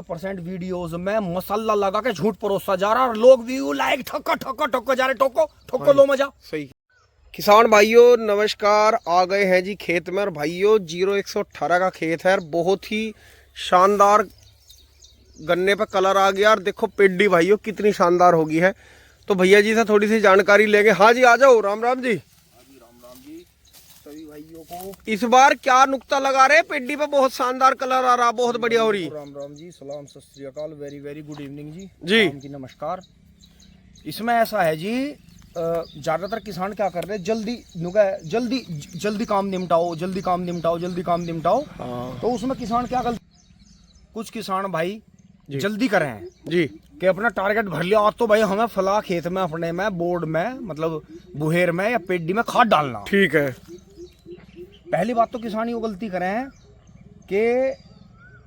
Percent videos में मसाला लगा के झूठ परोसा जा रहा और लोग व्यू लाइक ठक्का ठक्का ठक्का जा रहे। ठोको ठोको लो मजा। सही। किसान भाइयों नमस्कार, आ गए हैं जी खेत में। और भाइयों 0118 का खेत है और बहुत ही शानदार गन्ने पे कलर आ गया। और देखो पेड्डी भाइयों कितनी शानदार होगी है। तो भैया जी से थोड़ी सी जानकारी लेंगे। हाँ जी आ जाओ। राम राम जी। सभी भाइयों को इस बार क्या नुक्ता लगा रहे हैं? पेड्डी पे बहुत शानदार कलर आ रहा, बहुत बढ़िया हो रही। राम राम जी, सलाम सत श्री अकाल, वेरी वेरी गुड इवनिंग जी। जी की नमस्कार। इसमें ऐसा है जी, ज्यादातर किसान क्या कर रहे हैं, जल्दी जल्दी काम निपटाओ, जल्दी काम निपटाओ, जल्दी काम निपटाओ। तो उसमें किसान क्या गलती, कुछ किसान भाई जल्दी कर रहे हैं जी कि अपना टारगेट भर लिया। आज तो भाई हमें फला खेत में, अपने में, बोर्ड में, मतलब बुहेर में या पेड्डी में खाद डालना। ठीक है। पहली बात तो किसान ये गलती कर रहे हैं कि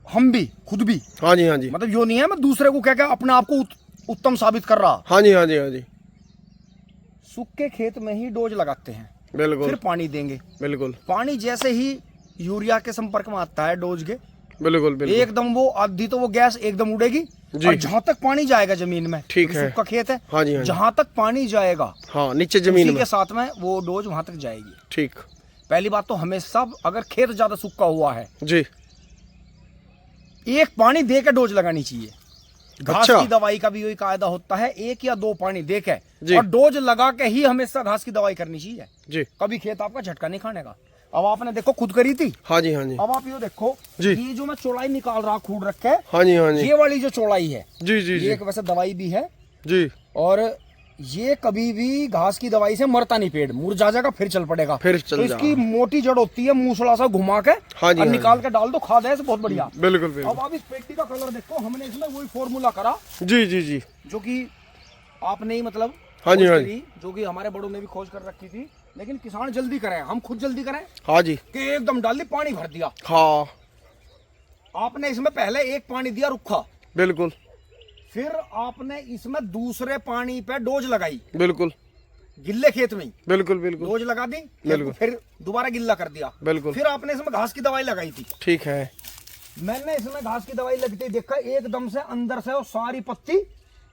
हम भी खुद भी, हाँ जी हाँ जी, मतलब यो नहीं है मैं दूसरे को क्या अपने आप को उत्तम साबित कर रहा। हाँ जी हाँ जी हाँ जी। सूखे खेत में ही डोज लगाते हैं, बिल्कुल। फिर पानी देंगे। बिल्कुल। पानी जैसे ही यूरिया के संपर्क में आता है डोज के, बिल्कुल बिल्कुल एकदम वो आधी तो वो गैस एकदम उड़ेगी। और जहां तक पानी जाएगा जमीन में, ठीक है, सूखा खेत है, हाँ जी हाँ जी, जहां तक पानी जाएगा, हाँ नीचे जमीन में, के साथ में वो डोज वहां तक जाएगी। ठीक। पहली बात तो हमेशा अगर खेत ज्यादा सूखा हुआ है जी, एक पानी दे के डोज लगानी चाहिए। घास अच्छा। की दवाई का भी यही कायदा होता है, एक या दो पानी दे के और डोज लगा के ही हमेशा घास की दवाई करनी चाहिए जी। कभी खेत आपका झटका नहीं खाने का। अब आपने देखो खुद करी थी। हाँ जी हाँ जी। अब आप ये देखो जी, ये जो मैं चौड़ाई निकाल रहा खूड रख के, हाँ जी हाँ जी, ये वाली जो चौड़ाई है, जी जी जी, ये एक वैसे दवाई भी है जी। और ये कभी भी घास की दवाई से मरता नहीं, पेड़ मुरझा जाएगा फिर चल पड़ेगा। फिर चल तो इसकी मोटी जड़ होती है, मूसला सा घुमा के हाँ जी, और हाँ निकाल के डाल दो, खाद है बहुत बढ़िया। बिल्कुल बिल्कुल। अब आप इस पेटी का कलर देखो, हमने इसमें वही फॉर्मूला करा, जी जी जी, जो कि आपने ही मतलब हाँ जी हाँ जी, जो कि हमारे बड़ों ने भी खोज कर रखी थी। लेकिन किसान जल्दी करें, हम खुद जल्दी करें, हाँ जी, कि एकदम डाल दी, पानी भर दिया। हाँ आपने इसमें पहले एक पानी दिया रुखा, बिल्कुल, फिर आपने इसमें दूसरे पानी पे डोज लगाई, बिल्कुल गिल्ले खेत में, बिल्कुल बिल्कुल, डोज लगा दी, बिल्कुल, फिर दोबारा गिल्ला कर दिया, बिल्कुल। फिर आपने इसमें घास की दवाई लगाई थी। ठीक है। मैंने इसमें घास की दवाई लगते ही देखा एकदम से अंदर से वो सारी पत्ती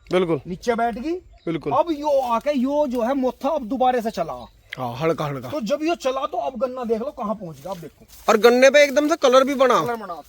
बिल्कुल नीचे बैठ गई। बिल्कुल। अब यो आके यो जो है मोथा अब दोबारा से चला, हाँ हल्का हल्का। तो जब ये चला तो अब गन्ना देख लो कहाँ पहुंच गया। अब देखो और गन्ने पे एकदम से कलर भी बना।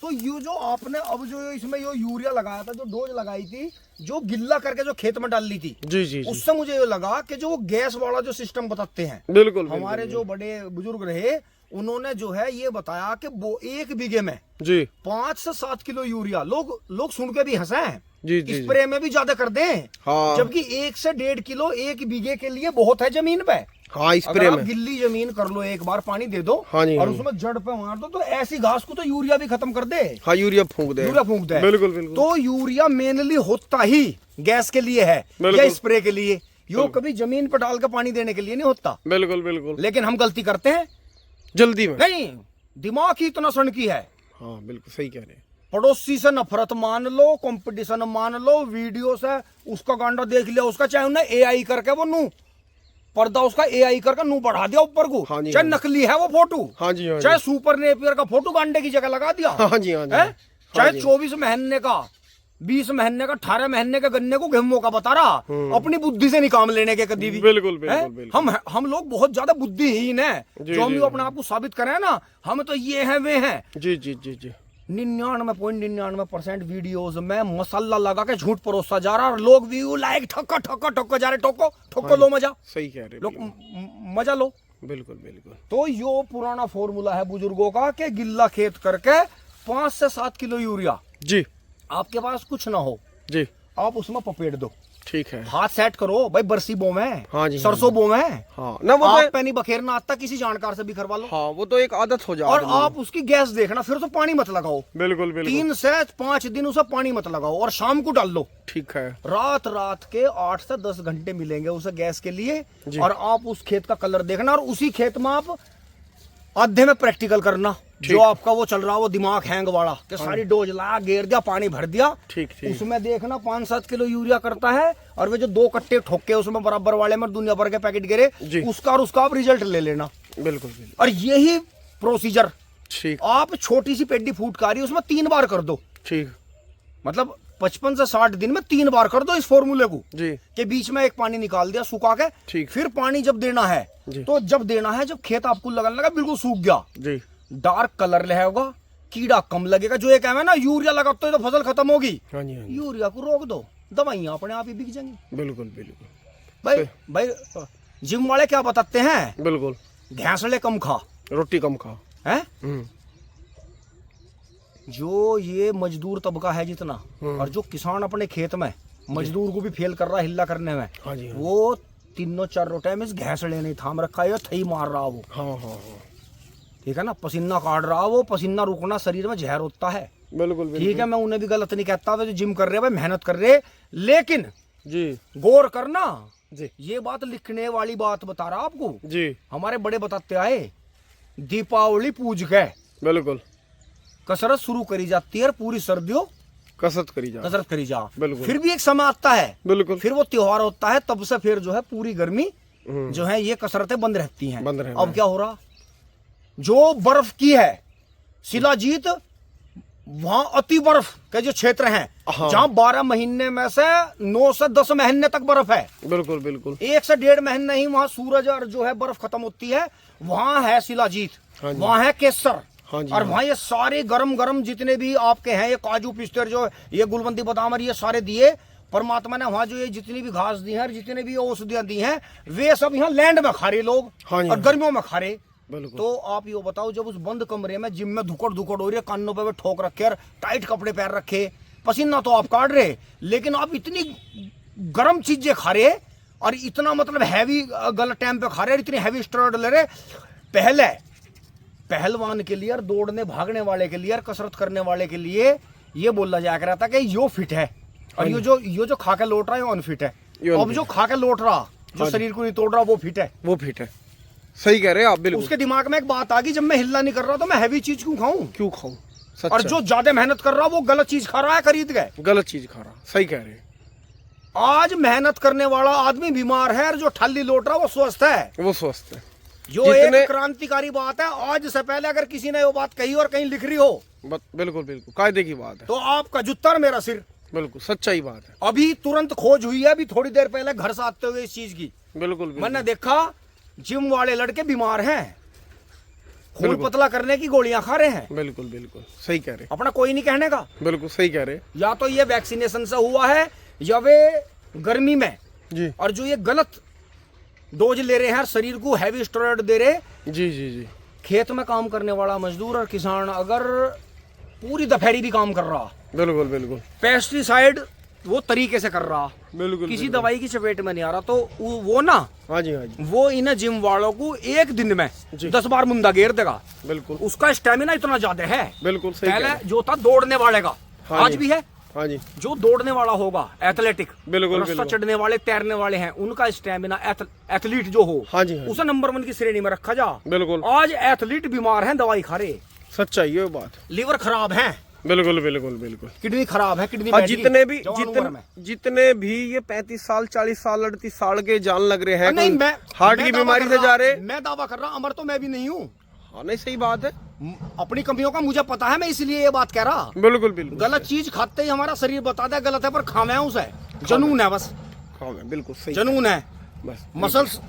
तो ये जो आपने अब जो इसमें यो यूरिया लगाया था, जो डोज लगाई थी, जो गिल्ला करके जो खेत में डाल ली थी, जी जी, उससे मुझे ये लगा कि जो वो गैस वाला जो सिस्टम बताते हैं, बिल्कुल, हमारे जो बड़े बुजुर्ग रहे उन्होंने जो है ये बताया कि वो 1 बीघे में जी 5 से 7 किलो यूरिया, लोग सुन के भी हंसे हैं, जी जी, स्प्रे में भी ज्यादा कर दें। हाँ। जबकि 1 से 1.5 किलो 1 बीघे के लिए बहुत है जमीन पे। हाँ स्प्रे में गिल्ली जमीन कर लो, एक बार पानी दे दो, हाँ जी, और हाँ उसमें जड़ पे मार दो, तो ऐसी घास को तो यूरिया भी खत्म कर दे। हाँ यूरिया फूंक दे, यूरिया फूंक दे। बिल्कुल बिल्कुल। तो यूरिया मेनली होता ही गैस के लिए है या स्प्रे के लिए, यो कभी जमीन पर डाल के पानी देने के लिए नहीं होता। बिल्कुल बिल्कुल। लेकिन हम गलती करते हैं जल्दी में। नहीं, दिमाग ही इतना सनकी है। हाँ बिल्कुल सही कह रहे हैं। पड़ोसी से नफरत मान लो, कंपटीशन मान लो, वीडियो से उसका गांडा देख लिया उसका, चाहे उन्हें एआई करके वो नू पर्दा उसका एआई करके नू बढ़ा दिया ऊपर को, हाँ चाहे नकली है वो फोटो, हाँ जी हाँ जी, चाहे सुपर नेपियर का फोटो गांडे की जगह लगा दिया, हाँ जी हाँ जी, चाहे 24 महीने का, 20 महीने का, 18 महीने का गन्ने को गेहूं का बता रहा, अपनी बुद्धि से नहीं काम लेने के कभी भी। बिल्कुल बिल्कुल। हम लोग बहुत ज्यादा बुद्धिहीन है, जो हम अपने आप को साबित करें ना, हम तो ये हैं वे हैं। जी जी जी जी, 99.99% वीडियोस में मसाला लगा के झूठ परोसा जा रहा और लोग व्यू लाइक ठक्का ठक्का ठक्का जा रहे। ठोको ठोको लो मजा। सही कह रहे लोग मजा लो। बिल्कुल बिल्कुल। तो यो पुराना फॉर्मूला है बुजुर्गों का कि गिल्ला खेत करके 5 से 7 किलो यूरिया, जी आपके पास कुछ ना हो जी, आप उसमें पपेट दो, ठीक है। हाथ सेट करो भाई, बरसी बो में, हाँ जी, सरसों बो में, हाँ ना वो आप पैनी बखेरना आता, किसी जानकार से भी करवा लो। हाँ वो तो एक आदत हो जाए। और आप उसकी गैस देखना, फिर तो पानी मत लगाओ, बिल्कुल बिल्कुल, 3 से 5 दिन उसे पानी मत लगाओ और शाम को डाल लो। ठीक है। रात के 8 से 10 घंटे मिलेंगे उसे गैस के लिए, और आप उस खेत का कलर देखना, और उसी खेत में आप आधे में प्रैक्टिकल करना, जो आपका वो चल रहा वो दिमाग हैंग वाला कि सारी डोज ला गेर दिया, पानी भर दिया, ठीक ठीक, उसमें देखना 5-7 किलो यूरिया करता है, और वे जो 2 कट्टे ठोके उसमें बराबर वाले में दुनिया भर के पैकेट गिरे, उसका और उसका आप रिजल्ट ले लेना। बिल्कुल बिल्कुल। और यही प्रोसीजर ठीक, आप छोटी सी पेड्डी फूटकारी उसमें 3 बार कर दो, ठीक, मतलब 55 से 60 दिन में 3 बार कर दो इस फॉर्मूले को जी के बीच में एक पानी निकाल दिया सुखा के, ठीक। फिर पानी जब देना है जी। तो जब देना है जब खेत आपको लगने लगा बिल्कुल सूख गया, जी डार्क कलर रहेगा, कीड़ा कम लगेगा, जो एक है ना यूरिया लगाते हो तो फसल खत्म होगी, हाँ जी, हाँ जी। यूरिया को रोक दो, दवाइयां अपने आप ही बिक जाएंगी। बिल्कुल बिल्कुल भाई जिम वाले क्या बताते हैं, बिल्कुल घैंसले कम खा, रोटी कम खा है। जो ये मजदूर तबका है जितना, और जो किसान अपने खेत में मजदूर को भी फेल कर रहा है हिल्ला करने में, हाँ जी, हाँ। वो 3-4 टाइम इस घैंसले नहीं थाम रखा है, थई मार रहा वो, हाँ हाँ हाँ ठीक है ना, पसीना काट रहा वो, पसीना रुकना शरीर में जहर होता है, बिल्कुल ठीक है। मैं उन्हें भी गलत नहीं कहता, जो जिम कर रहे हैं भाई मेहनत कर रहे, लेकिन जी गौर करना जी, ये बात लिखने वाली बात बता रहा आपको, जी हमारे बड़े बताते आए, दीपावली पूज के बिल्कुल कसरत शुरू करी जाती है और पूरी सर्दियों कसरत करी जा, कसरत करी जा, बिल्कुल। फिर भी एक समय आता है, बिल्कुल फिर वो त्योहार होता है, तब से फिर जो है पूरी गर्मी जो है ये कसरतें बंद रहती हैं। बंद रहना अब क्या हो रहा, जो बर्फ की है शिलाजीत, वहां अति बर्फ के जो क्षेत्र हैं, हाँ। जहां 12 महीने में से 9 से 10 महीने तक बर्फ है, बिल्कुल बिल्कुल 1 से 1.5 महीने ही वहां सूरज और जो है बर्फ खत्म होती है, वहां है शिलाजीत, हाँ जी। वहां है केसर, हाँ जी, और हाँ। वहां ये सारे गरम गरम जितने भी आपके हैं ये काजू पिस्ते जो ये गुलबंदी बादाम और ये सारे दिए परमात्मा ने, वहां जो ये जितनी भी घास दी है, जितने भी औषधियां दी हैं, वे सब यहाँ लैंड में खा रहे लोग, हाँ जी, और हाँ। गर्मियों में खा रहे। बिल्कुल तो आप ये बताओ, जब उस बंद कमरे में जिम में धुकड़ धुकड़ हो रही है, कानों पे ठोक रखे और टाइट कपड़े पहन रखे, पसीना तो आप काट रहे, लेकिन आप इतनी गर्म चीजें खा रहे और इतना मतलब हैवी गलत टाइम पे खा रहे, इतनी हैवी स्टेरॉइड ले रहे। पहले पहलवान के लिए और दौड़ने भागने वाले के लिए और कसरत करने वाले के लिए ये बोला जाया कर रहा था कि यो फिट है, और यो जो खा के लौट रहा है अनफिट है। अब जो खा के लौट रहा, जो शरीर को नहीं तोड़ रहा, वो फिट है, वो फिट है। सही कह रहे हैं आप, बिल्कुल। उसके दिमाग में एक बात आ गई, जब मैं हिल्ला नहीं कर रहा तो मैं हैवी चीज क्यों खाऊं, क्यों खाऊं, सच और जो ज्यादा मेहनत कर रहा वो गलत चीज खा रहा है खरीद के, गलत चीज खा रहा, सही कह रहे हैं। आज मेहनत करने वाला आदमी बीमार है और जो ठल्ली लौट रहा वो स्वस्थ है, वो स्वस्थ है। जो एक क्रांतिकारी बात है। आज से पहले अगर किसी ने वो बात कही और कहीं लिख रही हो, बिल्कुल बिल्कुल कायदे की बात है, तो आपका जुत्तर मेरा सिर, बिल्कुल सच्चाई बात है। अभी तुरंत खोज हुई है, अभी थोड़ी देर पहले घर से आते हुए इस चीज की, बिल्कुल मैंने देखा जिम वाले लड़के बीमार हैं, खून पतला करने की गोलियां खा रहे हैं। बिल्कुल बिल्कुल सही कह रहे, अपना कोई नहीं कहने का, बिल्कुल सही कह रहे। या तो ये वैक्सीनेशन से हुआ है, या वे गर्मी में जी, और जो ये गलत डोज ले रहे हैं, शरीर को हैवी स्टेरॉइड दे रहे। जी जी जी, खेत में काम करने वाला मजदूर और किसान अगर पूरी दोपहरी भी काम कर रहा, बिल्कुल बिल्कुल पेस्टिसाइड वो तरीके से कर रहा, बिल्कुल किसी दवाई की चपेट में नहीं आ रहा, तो वो ना, हाँ जी हाँ जी, वो इन जिम वालों को एक दिन में 10 बार मुंदा घेर देगा। बिल्कुल उसका स्टेमिना इतना ज्यादा है, बिल्कुल सही कह पहले रहे। जो था दौड़ने वाले का, हाँ आज जी, भी है, हाँ जी, जो दौड़ने वाला होगा एथलेटिक, बिल्कुल रस्सा बिल्कुल चढ़ने वाले तैरने वाले हैं, उनका स्टेमिना एथलीट जो हो, हाँ जी, हाँ उसे नंबर 1 की श्रेणी में रखा जा। बिल्कुल आज एथलीट बीमार हैं, दवाई खा रहे, सच्चाई है बात, लीवर खराब है, बिल्कुल बिल्कुल बिल्कुल, किडनी खराब है, किडनी जितने भी ये 35 साल 40 साल 38 साल के जान लग रहे हैं, नहीं, मैं हार्ट की बीमारी से जा रहे, मैं दावा कर रहा, अमर तो मैं भी नहीं हूँ। हाँ नहीं सही बात है, अपनी कमियों का मुझे पता है, मैं इसलिए ये बात कह रहा। बिल्कुल बिल्कुल गलत चीज खाते ही हमारा शरीर बताता है गलत है, पर खावे उसे जनून है, बस बिल्कुल सही जनून है, बस मसल्स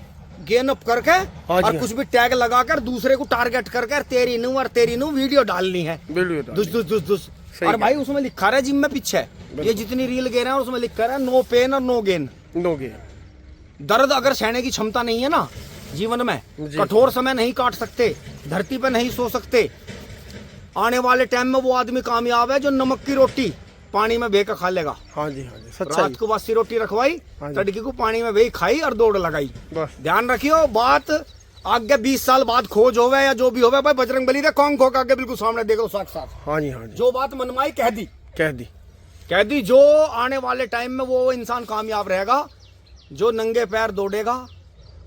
गेन अप करके और कुछ भी टैग लगाकर दूसरे को टारगेट करके तेरी नू और तेरी नू वीडियो डालनी है, दुस दुस दुस दुस। और भाई उसमें लिखा रहा है जिम में पीछे, ये जितनी रील गे रहे हैं उसमें लिखा रहा है नो पेन और नो गेन, नो गेन। दर्द अगर सहने की क्षमता नहीं है ना जीवन में, कठोर समय नहीं काट सकते, धरती पे नहीं सो सकते, आने वाले टाइम में वो आदमी कामयाब है जो नमक की रोटी पानी में बेकर खा लेगा। हाँ जी हाँ जी, सच्चाई। रात को बासी रोटी रखवाई, हाँ तड़की को पानी में बेई खाई और दौड़ लगाई। बस ध्यान रखियो बात, आगे 20 साल बाद खोज होवे या जो भी होवे, भाई बजरंग बली दे कौन खो के आगे बिल्कुल सामने देख लो साथ साथ। हाँ जी हाँ जी, जो बात मनमाई कह दी, जो आने वाले टाइम में वो इंसान कामयाब रहेगा जो नंगे पैर दौड़ेगा,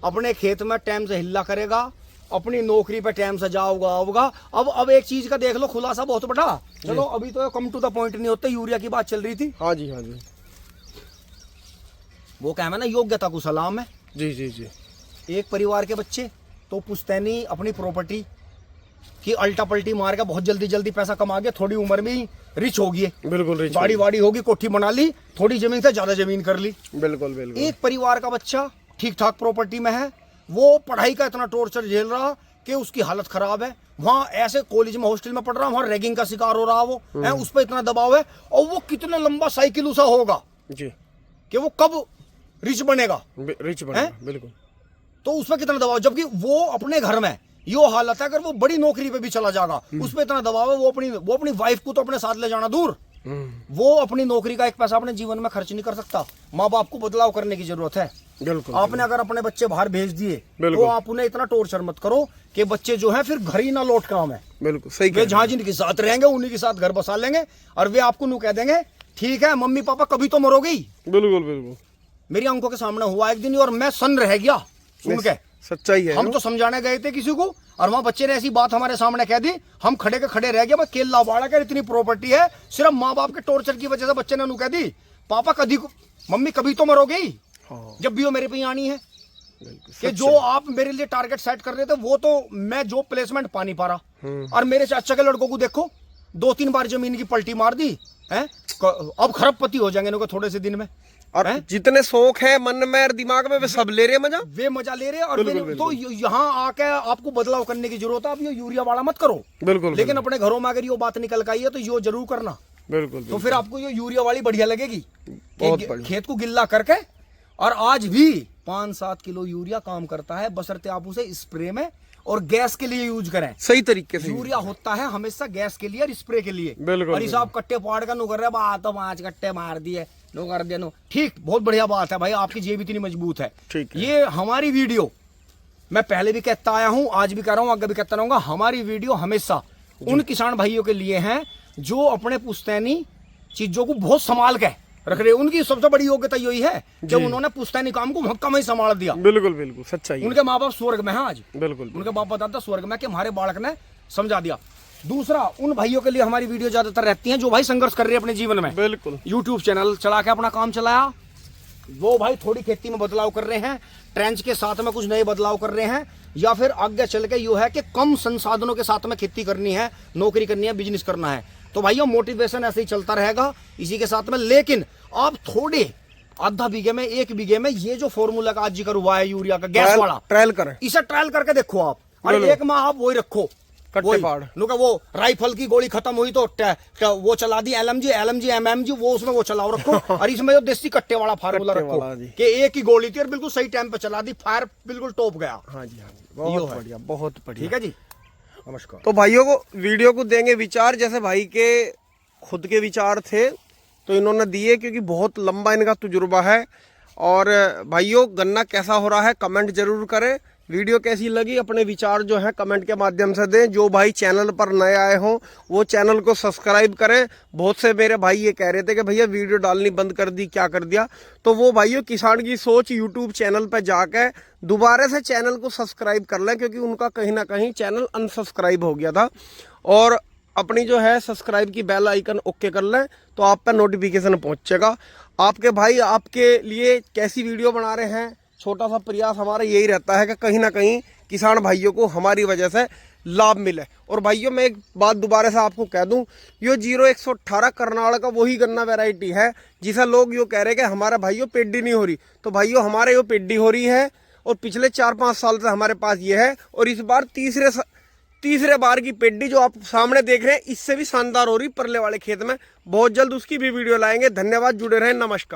अपने खेत में टाइम से हिल्ला करेगा, अपनी नौकरी पे टाइम से जाओगा आओगा। अब एक चीज का देख लो खुलासा बहुत बड़ा, चलो अभी तो कम टू द पॉइंट नहीं होते, यूरिया की बात चल रही थी। हाँ जी हाँ जी, वो क्या है ना, योग्यता को सलाम है। जी जी जी, एक परिवार के बच्चे तो पुश्तैनी अपनी प्रॉपर्टी कि अल्टा पल्टी मार के बहुत जल्दी जल्दी पैसा कमा के थोड़ी उम्र में ही रिच होगी, बिल्कुल रिच, गाड़ी वाड़ी होगी, कोठी बना ली, थोड़ी जमीन से ज्यादा जमीन कर ली। बिल्कुल बिल्कुल। एक परिवार का बच्चा ठीक ठाक प्रॉपर्टी में है, वो पढ़ाई का इतना टॉर्चर झेल रहा कि उसकी हालत खराब है, वहां ऐसे कॉलेज में हॉस्टल में पढ़ रहा, वहां रैगिंग का शिकार हो रहा, वो है, उस पर इतना दबाव है, और वो कितने लंबा साइकिल उसा होगा जी कि वो कब रिच बनेगा, रिच बनेगा, बिल्कुल। तो उस पर कितना दबाव, जबकि वो अपने घर में यो हालत है, अगर वो बड़ी नौकरी पे भी चला जाएगा उस पर इतना दबाव है, वो अपनी वाइफ को तो अपने साथ ले जाना दूर, वो अपनी नौकरी का एक पैसा अपने जीवन में खर्च नहीं कर सकता। माँ बाप को बदलाव करने की जरूरत है। बिल्कुल। आपने अगर अपने बच्चे बाहर भेज दिए तो आप उन्हें इतना टॉर्चर मत करो कि बच्चे जो है फिर घर ही ना लौट काम है। बिल्कुल सही। वे जहां जिनके साथ रहेंगे उन्हीं के साथ घर बसा लेंगे, और वे आपको नु कह देंगे ठीक है मम्मी पापा कभी तो मरोगे ही। बिल्कुल बिल्कुल। मेरी आंखों के सामने हुआ एक दिन, और मैं सन रह गया सुन के। सच्चाई है। हम तो समझाने गए थे किसी को, और वहां बच्चे ने ऐसी बात हमारे सामने कह दी, हम खड़े के खड़े रह गए। भाई केला बाड़ा कर इतनी प्रॉपर्टी है, सिर्फ माँ बाप के टॉर्चर की वजह से बच्चे ने कह दी पापा कभी मम्मी कभी तो मरोगे ही। हाँ। जब भी वो मेरे पे ही आनी है कि जो आप मेरे लिए टारगेट सेट कर रहे थे वो तो मैं जो प्लेसमेंट पा नहीं पा रहा। और मेरे चाचा के लड़कों को देखो, 2-3 बार जमीन की पलटी मार दी है, अब खरबपति हो जाएंगे इनको थोड़े से दिन में। और जितने शौक है मन में और दिमाग में वे सब ले रहे मजा, वे मजा ले रहे। और तो यहाँ आके आपको बदलाव करने की जरूरत है। आप ये यूरिया वाला मत करो, बिल्कुल, लेकिन अपने घरों में अगर ये बात निकल के आई है तो यो जरूर करना। बिल्कुल। तो फिर आपको ये यूरिया वाली बढ़िया लगेगी, खेत को गिल्ला करके। और आज भी 5-7 किलो यूरिया काम करता है, बशर्ते आप उसे स्प्रे में और गैस के लिए यूज करें। सही तरीके से यूरिया होता है हमेशा गैस के लिए और स्प्रे के लिए। बिल्कुल। और इस आप कट्टे पाड़ का नुकर रहे बात, तो 5 कट्टे मार दिए नो कर दिया नो, ठीक, बहुत बढ़िया बात है भाई, आपकी जेब इतनी मजबूत है। ठीक है। ये हमारी वीडियो मैं पहले भी कहता आया हूं, आज भी कह रहा हूं, आगे भी कहता रहूंगा, हमारी वीडियो हमेशा उन किसान भाइयों के लिए हैं जो अपने पुश्तैनी चीजों को बहुत संभाल के रख रहे। उनकी सबसे बड़ी योग्यता यही है कि उन्होंने पुश्तैनी काम को महक्कम ही संभाल दिया। बिल्कुल बिल्कुल सच्चाई। उनके माँ बाप स्वर्ग में है आज। बिल्कुल। उनके बाप बताता स्वर्ग में कि हमारे बालक ने समझा दिया। दूसरा, उन भाइयों के लिए हमारी वीडियो ज्यादातर रहती हैं जो भाई संघर्ष कर रहे हैं अपने जीवन में। बिल्कुल। यूट्यूब चैनल चला के अपना काम चलाया, वो भाई थोड़ी खेती में बदलाव कर रहे हैं, ट्रेंच के साथ में कुछ नए बदलाव कर रहे हैं, या फिर आगे चल के यू है कि कम संसाधनों के साथ में खेती करनी है, नौकरी करनी है, बिजनेस करना है। तो भाइयों मोटिवेशन ऐसे ही चलता रहेगा इसी के साथ में। लेकिन आप थोड़े आधा बीघे में 1 बीघे में ये जो फॉर्मूला का आज जिक्र हुआ है यूरिया का गैस वाला, ट्रायल करें, इसे ट्रायल करके देखो आप। और 1 माह आप वही रखो, वो राइफल की गोली खत्म हुई तो वो चला दी LMG MMG, वो उसमें वो चलाओ रखो। और इसमें जो देसी कट्टे वाला फार्मूला रखो कि एक ही गोली थी और बिल्कुल सही टाइम पे चला दी, फायर बिल्कुल टॉप गया। हाँ जी, हाँ जी, बहुत बढ़िया, बहुत बढ़िया। ठीक है जी, नमस्कार। तो भाइयों को वीडियो को देंगे विचार, जैसे भाई के खुद के विचार थे तो इन्होंने दिए, क्योंकि बहुत लंबा इनका तजुर्बा है। और भाइयों गन्ना कैसा हो रहा है कमेंट जरूर करें, वीडियो कैसी लगी अपने विचार जो है कमेंट के माध्यम से दें। जो भाई चैनल पर नए आए हों वो चैनल को सब्सक्राइब करें। बहुत से मेरे भाई ये कह रहे थे कि भैया वीडियो डालनी बंद कर दी, क्या कर दिया, तो वो भाइयों किसान की सोच यूट्यूब चैनल पर जाकर दोबारा से चैनल को सब्सक्राइब कर लें, क्योंकि उनका कहीं ना कहीं चैनल अनसब्सक्राइब हो गया था। और अपनी जो है सब्सक्राइब की बेल आइकन ओके कर लें तो आप पर नोटिफिकेशन पहुंचेगा। आपके भाई आपके लिए कैसी वीडियो बना रहे हैं, छोटा सा प्रयास हमारा यही रहता है कि कहीं ना कहीं किसान भाइयों को हमारी वजह से लाभ मिले। और भाइयों मैं एक बात दोबारा से आपको कह दूं, यो 0118 करनाल का वही गन्ना वैरायटी है जिसे लोग यो कह रहे हैं कि हमारे भाइयों पेड्डी नहीं हो रही, तो भाइयों हमारे यो पेड्डी हो रही है। और पिछले 4-5 साल से हमारे पास ये है, और इस बार तीसरे बार की पेड्डी जो आप सामने देख रहे हैं इससे भी शानदार हो रही परले वाले खेत में। बहुत जल्द उसकी भी वीडियो लाएंगे। धन्यवाद, जुड़े रहें, नमस्कार।